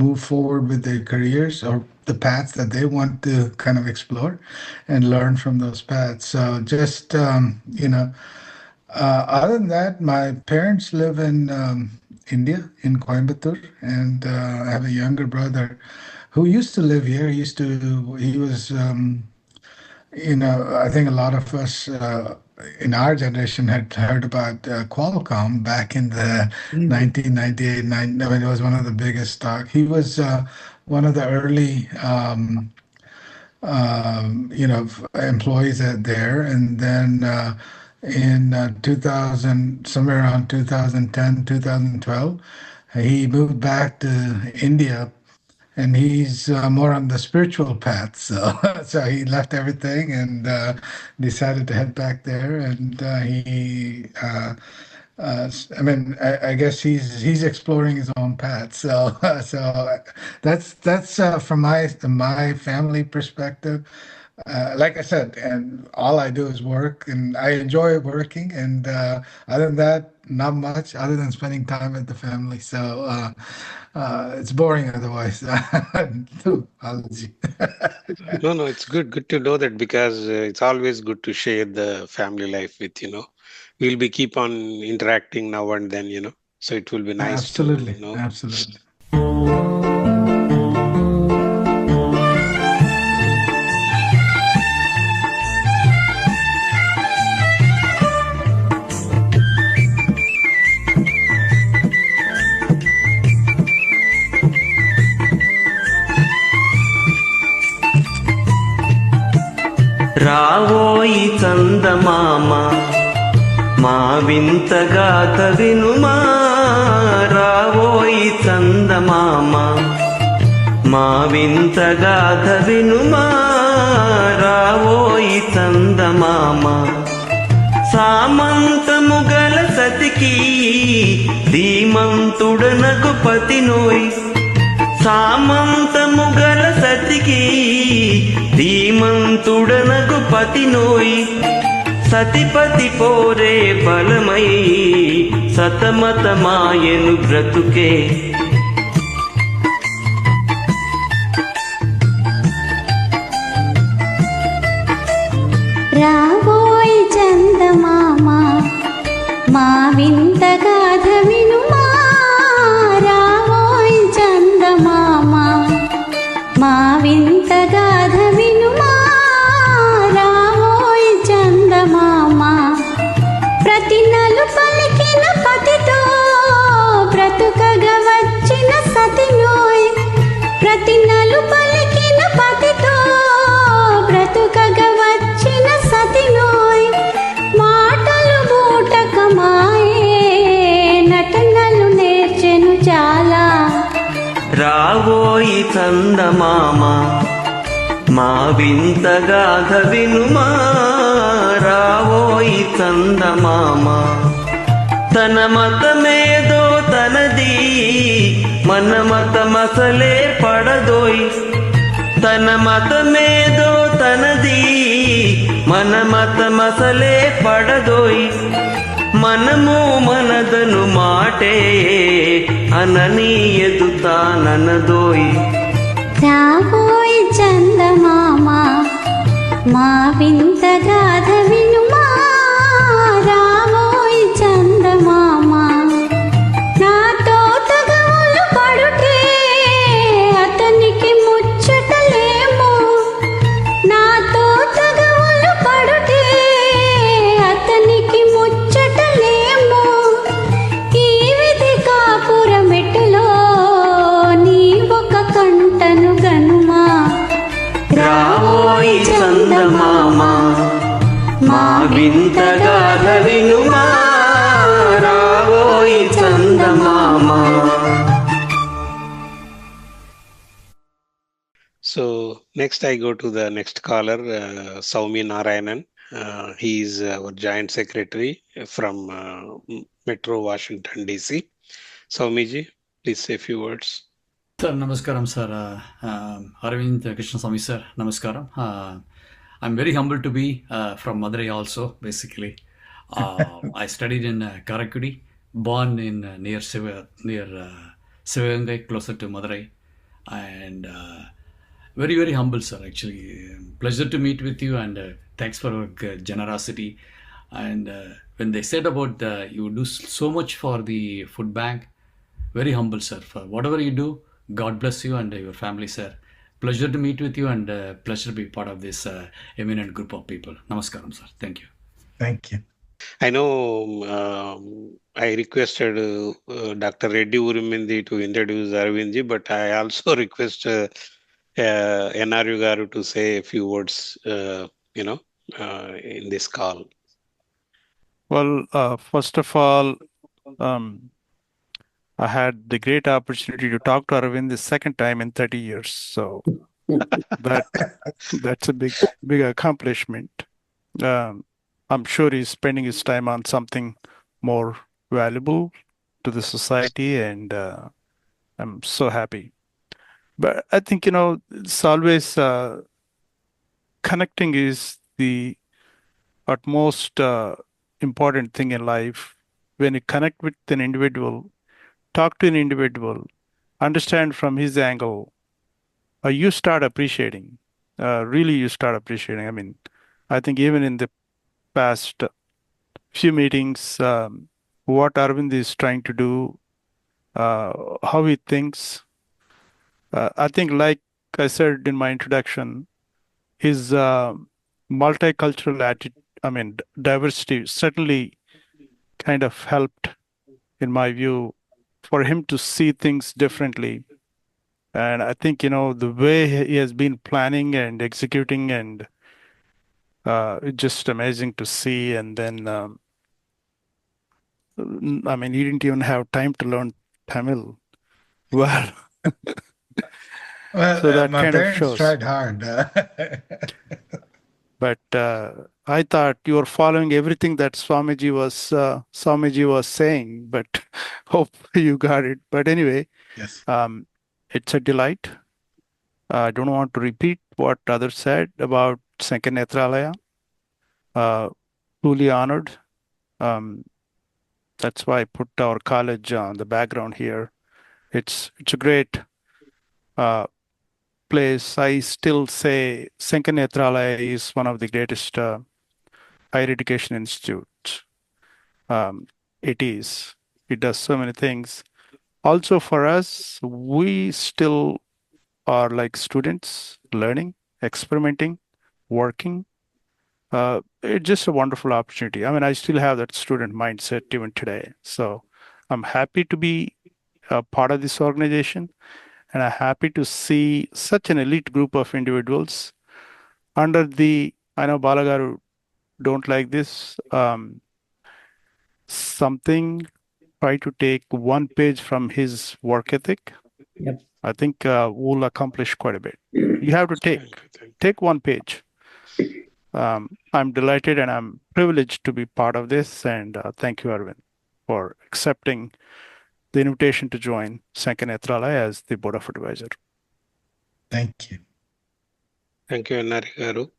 move forward with their careers or the paths that they want to kind of explore and learn from those paths. So just other than that, my parents live in India, in Coimbatore, and I have a younger brother who used to live here. He was I think a lot of us in our generation had heard about Qualcomm back in the 1998. I mean, it was one of the biggest stock. He was one of the early, employees there, and then in 2000, somewhere around 2010, 2012, he moved back to India. And he's more on the spiritual path, so he left everything and decided to head back there. And I guess he's exploring his own path. So that's from my family perspective. Like I said, and all I do is work, and I enjoy working. And other than that, not much other than spending time with the family. So it's boring otherwise. Apology. No, it's good to know that, because it's always good to share the family life with, we'll be keep on interacting now and then, so it will be nice. Absolutely. To know. Absolutely. రావోయి చందమామ మా వింత గాథ వినుమా, రావోయి చందమామ మా వింత గాథ వినుమా, రావోయి చందమామ సామంతముగల సతికి ధీమంతుడనకు పతినోయ్ సామంతముగల సతికి ధీమంతుడనకు పతినోయ్ సతిపతి పోరే బలమై సతమతమాయను బ్రతుకే రాబోయ్ చందమామ మా వింత గాథ వినుమా రాబోయ్ చందమామ మా వింత గాథ వినుమా రాబోయ్ చందమామ ప్రతి నలు పలికిన పతితో బ్రతుకగా వచ్చిన సతినోయ్ ప్రతి నలు పలికిన పతితో బ్రతుకగా వచ్చిన సతినోయ్ మాటలు బూటకమాయే నటనలు నేర్చెను చాలా రావోయి చందమామ మా వింత గాథ వినుమా రావోయి చందమామ తన మతమేదో తనది మన మతమసలే పడదోయ్ తన మతమేదో తనది మన మతమసలే పడదోయ్ మనము మనదను మాటే అనని ఎదుతాననదోయ్ రాబోయ్ చందమామ మా వింత గాథ వినుమా రాబోయ్ చందమామ నాతో తగవులు పడుటే అతనికి ముచ్చటలేమో నాతో తగవులు పడుటే అతనికి ముచ్చటలేమో ఈ విధి కాపురమెట్టులో నీ ఒక కంటను గనుమా రావోయి చందమామ మా వింత గాథ వినుమా రావోయి చందమామ So next I go to the next caller, Saumi Narayanan. He is our Joint Secretary from Metro Washington DC. Saumiji, please say a few words. Sir, namaskaram, sir. Arvind Krishnaswami, sir, namaskaram. I'm very humbled to be from Madurai also, basically. I studied in Karakudi, born in near Sivagangai, closer to Madurai. And very, very humble, sir, actually. Pleasure to meet with you, and thanks for your generosity. And when they said about you do so much for the food bank, very humble, sir. For whatever you do, God bless you and your family, sir. Pleasure to meet with you, and pleasure to be part of this eminent group of people. Namaskaram, sir. Thank you. Thank you. I know I requested Dr. Reddy Urimindi to introduce Arvindji, but I also request NRU Garu to say a few words, in this call. Well, first of all, I had the great opportunity to talk to Arvind the second time in 30 years. So that's a big accomplishment. I'm sure he's spending his time on something more valuable to the society, and I'm so happy. But I think, it's always connecting is the utmost important thing in life. When you connect with an individual, talk to an individual, understand from his angle, you start appreciating. Really, you start appreciating. I mean, I think even in the past few meetings, what Arvind is trying to do, how he thinks. I think, like I said in my introduction, his multicultural attitude, diversity certainly kind of helped, in my view, for him to see things differently. And I think, the way he has been planning and executing, and it's just amazing to see. And then, he didn't even have time to learn Tamil. Well, Well, so that my kind of parents shows. tried hard. But I thought you were following everything that Swamiji was saying, but hope you got it. But anyway, Yes. It's a delight. I don't want to repeat what others said about Sankara Nethralaya. Truly honored. That's why I put our college on the background here. It's a great place. I still say Sankara Nethralaya is one of the greatest higher education institutes. It is. It does so many things. Also for us, we still are like students, learning, experimenting, working. It's just a wonderful opportunity. I mean, I still have that student mindset even today. So I'm happy to be a part of this organization, and I'm happy to see such an elite group of individuals under the, I know Balagaru don't like this, something, try to take one page from his work ethic. Yep. I think we'll accomplish quite a bit. You have to take one page. I'm delighted and I'm privileged to be part of this. And thank you, Arvind, for accepting the invitation to join Sankara Nethralaya as the Board of Advisor. Thank you. Thank you, Annari Garu.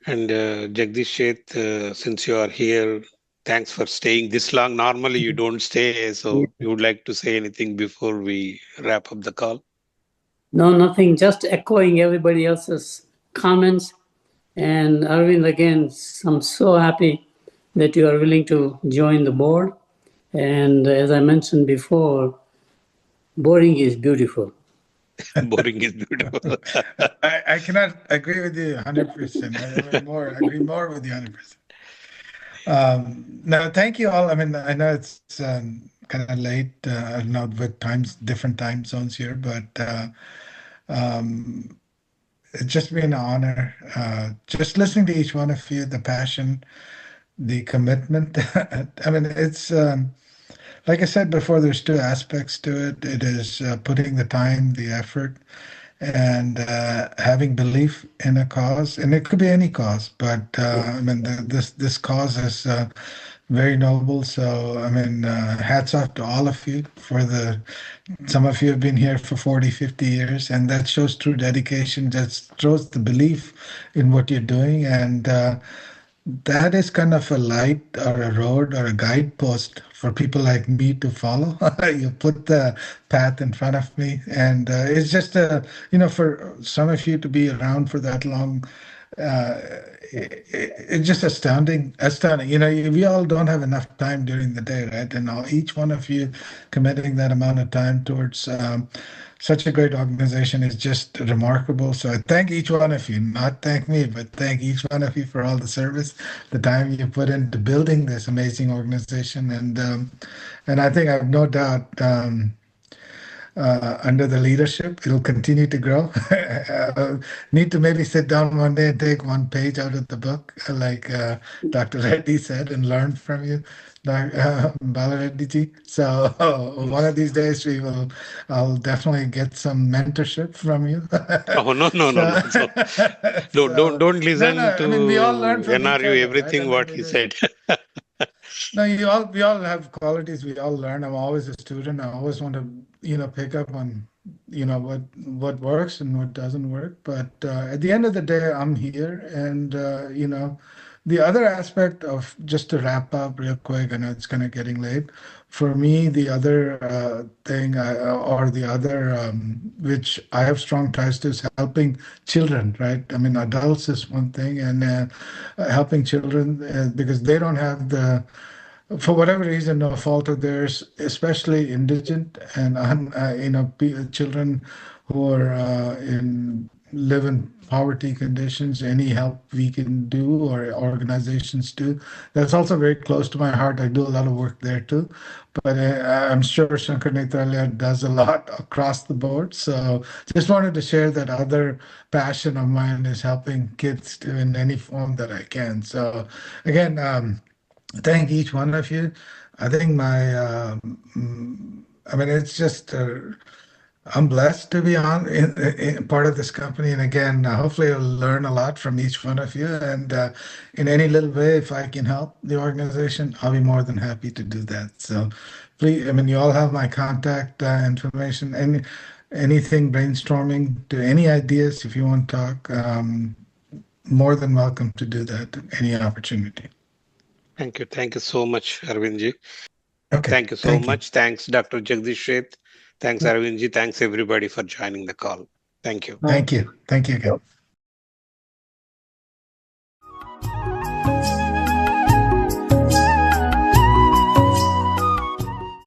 And Jagdish Sheth, since you are here, thanks for staying this long. Normally you don't stay, so you would like to say anything before we wrap up the call? No, nothing, just echoing everybody else's comments. And Arvind, again, I'm so happy that you are willing to join the board. And as I mentioned before, boring is beautiful. Boring is beautiful. I cannot agree with you 100%. I agree more with you 100%. No, thank you all. I mean, I know it's kind of late. I don't know with different time zones here, but it's just been an honor. Just listening to each one of you, the passion, the commitment. I mean, it's like I said before, there's two aspects to it. It is putting the time, the effort, and having belief in a cause, and it could be any cause. But I mean, this cause is very noble. So I mean, hats off to all of you for the. Some of you have been here for 40, 50 years, and that shows true dedication. That shows the belief in what you're doing, and that is kind of a light or a road or a guidepost for people like me to follow. You put the path in front of me, and it's just for some of you to be around for that long. It's just astounding. We all don't have enough time during the day, right? And each one of you committing that amount of time towards such a great organization is just remarkable. So I thank each one of you, not thank me, but thank each one of you for all the service, the time you put into building this amazing organization. And I think I have no doubt under the leadership, it'll continue to grow. Need to maybe sit down one day and take one page out of the book, like Dr. Reddy said, and learn from you, Balareddy ji. So one of these days I'll definitely get some mentorship from you. Oh no. So, don't listen to I mean, we all learn from each NRU other, everything right? what he said. No, we all have qualities. We all learn. I'm always a student. I always want to, pick up on, what works and what doesn't work. But at the end of the day, I'm here, and the other aspect of just to wrap up real quick. I know it's kind of getting late. For me, the other thing, or the other which I have strong ties to, is helping children. Right? I mean, adults is one thing, and helping children because they don't have for whatever reason, no fault of theirs, especially indigent and children who are live in poverty conditions. Any help we can do or organizations do, that's also very close to my heart. I do a lot of work there too, but I'm sure Sankara Nethralaya does a lot across the board. So just wanted to share that other passion of mine is helping kids too in any form that I can. So again. Thank each one of you. I think I mean, it's just I'm blessed to be on in part of this company, and again, hopefully, I'll learn a lot from each one of you. And in any little way, if I can help the organization, I'll be more than happy to do that. So, please, I mean, you all have my contact information. Anything brainstorming, to any ideas, if you want to talk, more than welcome to do that. Any opportunity. Thank you. Thank you so much, Arvindji. Okay. Thank you so much. Thanks, Dr. Jagdish Sheth. Thanks, Arvindji. Thanks, everybody, for joining the call. Thank you. Thank you. Thank you again.